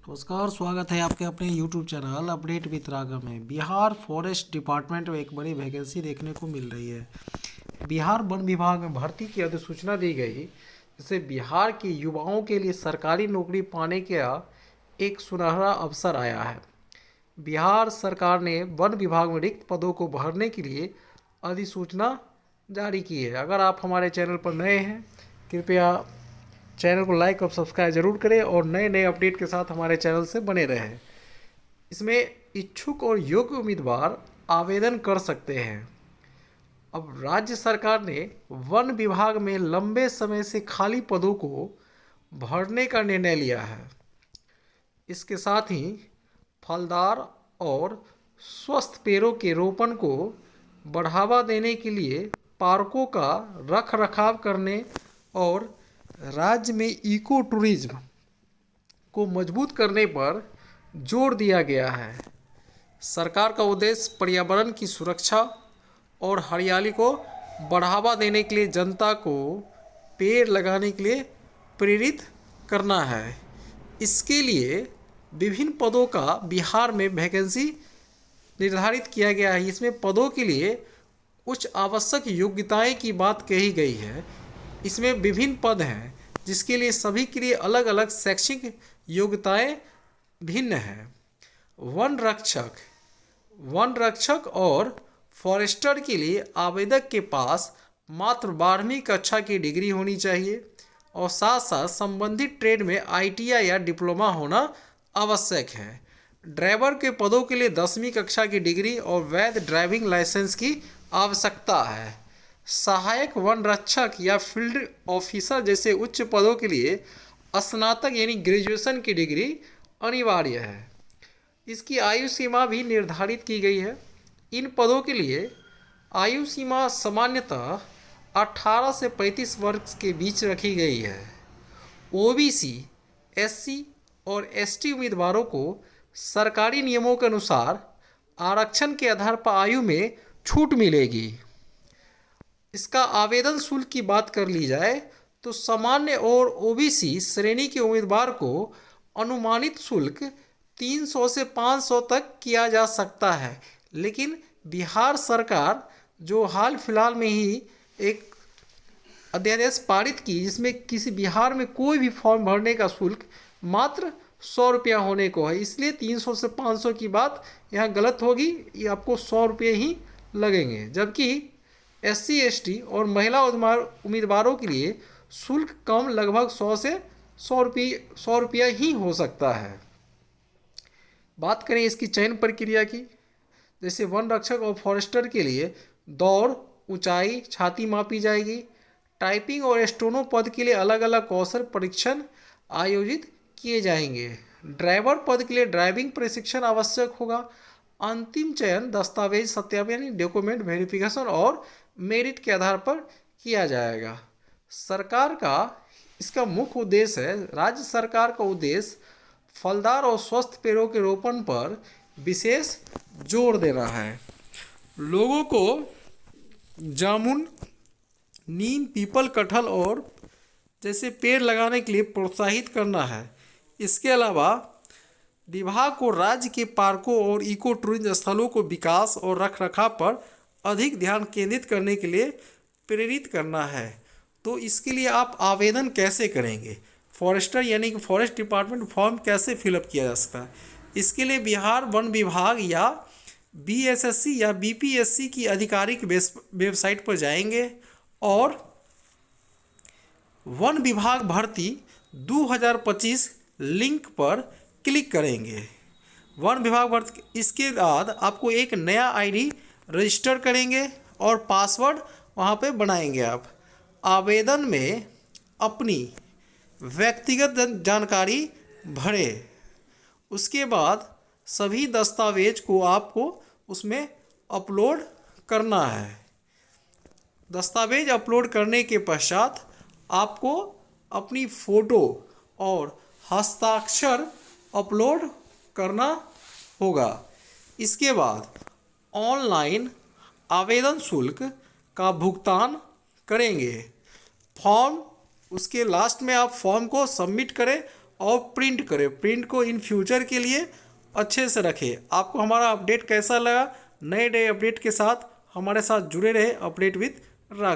नमस्कार, स्वागत है आपके अपने YouTube channel update with Raghav में। बिहार फॉरेस्ट डिपार्टमेंट में एक बड़ी वैकेंसी देखने को मिल रही है। बिहार वन विभाग में भर्ती की अधिसूचना दी गई, जिससे बिहार के युवाओं के लिए सरकारी नौकरी पाने का एक सुनहरा अवसर आया है। बिहार सरकार ने वन विभाग में रिक्त पदों को भरने के लिए अधिसूचना जारी की है। अगर आप हमारे चैनल पर नए हैं, कृपया चैनल को लाइक और सब्सक्राइब जरूर करें और नए नए अपडेट के साथ हमारे चैनल से बने रहें। इसमें इच्छुक और योग्य उम्मीदवार आवेदन कर सकते हैं। अब राज्य सरकार ने वन विभाग में लंबे समय से खाली पदों को भरने का निर्णय लिया है। इसके साथ ही फलदार और स्वस्थ पेड़ों के रोपण को बढ़ावा देने के लिए पार्कों का रख रखाव करने और राज्य में इको टूरिज्म को मजबूत करने पर जोर दिया गया है। सरकार का उद्देश्य पर्यावरण की सुरक्षा और हरियाली को बढ़ावा देने के लिए जनता को पेड़ लगाने के लिए प्रेरित करना है। इसके लिए विभिन्न पदों का बिहार में वैकेंसी निर्धारित किया गया है। इसमें पदों के लिए उच्च आवश्यक योग्यताएं की बात कही गई है। इसमें विभिन्न पद हैं, जिसके लिए सभी के लिए अलग अलग शैक्षिक योग्यताएं भिन्न हैं। वन रक्षक और फॉरेस्टर के लिए आवेदक के पास मात्र 12वीं कक्षा की डिग्री होनी चाहिए और साथ साथ संबंधित ट्रेड में ITI या डिप्लोमा होना आवश्यक है। ड्राइवर के पदों के लिए 10वीं कक्षा की डिग्री और वैध ड्राइविंग लाइसेंस की आवश्यकता है। सहायक वन रक्षक या फील्ड ऑफिसर जैसे उच्च पदों के लिए स्नातक यानी ग्रेजुएशन की डिग्री अनिवार्य है। इसकी आयु सीमा भी निर्धारित की गई है। इन पदों के लिए आयु सीमा सामान्यतः 18 से 35 वर्ष के बीच रखी गई है। OBC, SC और ST उम्मीदवारों को सरकारी नियमों के अनुसार आरक्षण के आधार पर आयु में छूट मिलेगी। इसका आवेदन शुल्क की बात कर ली जाए तो सामान्य और OBC श्रेणी के उम्मीदवार को अनुमानित शुल्क 300 से 500 तक किया जा सकता है। लेकिन बिहार सरकार जो हाल फिलहाल में ही एक अध्यादेश पारित की, जिसमें किसी बिहार में कोई भी फॉर्म भरने का शुल्क मात्र 100 रुपया होने को है, इसलिए 300 से 500 की बात यहाँ गलत होगी। ये आपको 100 रुपये ही लगेंगे। जबकि SC, ST और महिला उम्मीदवारों के लिए शुल्क कम लगभग 100 से 100 रुपया ही हो सकता है। बात करें इसकी चयन प्रक्रिया की, जैसे वन रक्षक और फॉरेस्टर के लिए दौड़, ऊंचाई, छाती मापी जाएगी। टाइपिंग और स्टेनो पद के लिए अलग अलग कौशल परीक्षण आयोजित किए जाएंगे। ड्राइवर पद के लिए ड्राइविंग प्रशिक्षण आवश्यक होगा। अंतिम चयन दस्तावेज सत्यापन यानी डॉक्यूमेंट वेरिफिकेशन और मेरिट के आधार पर किया जाएगा। सरकार का इसका मुख्य उद्देश्य है, राज्य सरकार का उद्देश्य फलदार और स्वस्थ पेड़ों के रोपण पर विशेष जोर देना है। लोगों को जामुन, नीम, पीपल, कटहल और जैसे पेड़ लगाने के लिए प्रोत्साहित करना है। इसके अलावा विभाग को राज्य के पार्कों और इको टूरिज्म स्थलों को विकास और रखरखाव पर अधिक ध्यान केंद्रित करने के लिए प्रेरित करना है। तो इसके लिए आप आवेदन कैसे करेंगे? फॉरेस्टर यानी कि फॉरेस्ट डिपार्टमेंट फॉर्म कैसे फिलअप किया जा सकता है? इसके लिए बिहार वन विभाग या BSSC या BPSC की आधिकारिक वेबसाइट पर जाएंगे और वन विभाग भर्ती 2025 लिंक पर क्लिक करेंगे। वन विभाग भर्ती, इसके बाद आपको एक नया ID रजिस्टर करेंगे और पासवर्ड वहाँ पे बनाएंगे। आप आवेदन में अपनी व्यक्तिगत जानकारी भरें। उसके बाद सभी दस्तावेज को आपको उसमें अपलोड करना है। दस्तावेज अपलोड करने के पश्चात आपको अपनी फ़ोटो और हस्ताक्षर अपलोड करना होगा। इसके बाद ऑनलाइन आवेदन शुल्क का भुगतान करेंगे। फॉर्म, उसके लास्ट में आप फॉर्म को सबमिट करें और प्रिंट करें। प्रिंट को इन फ्यूचर के लिए अच्छे से रखें। आपको हमारा अपडेट कैसा लगा? नए नए अपडेट के साथ हमारे साथ जुड़े रहे। Update with Raghav.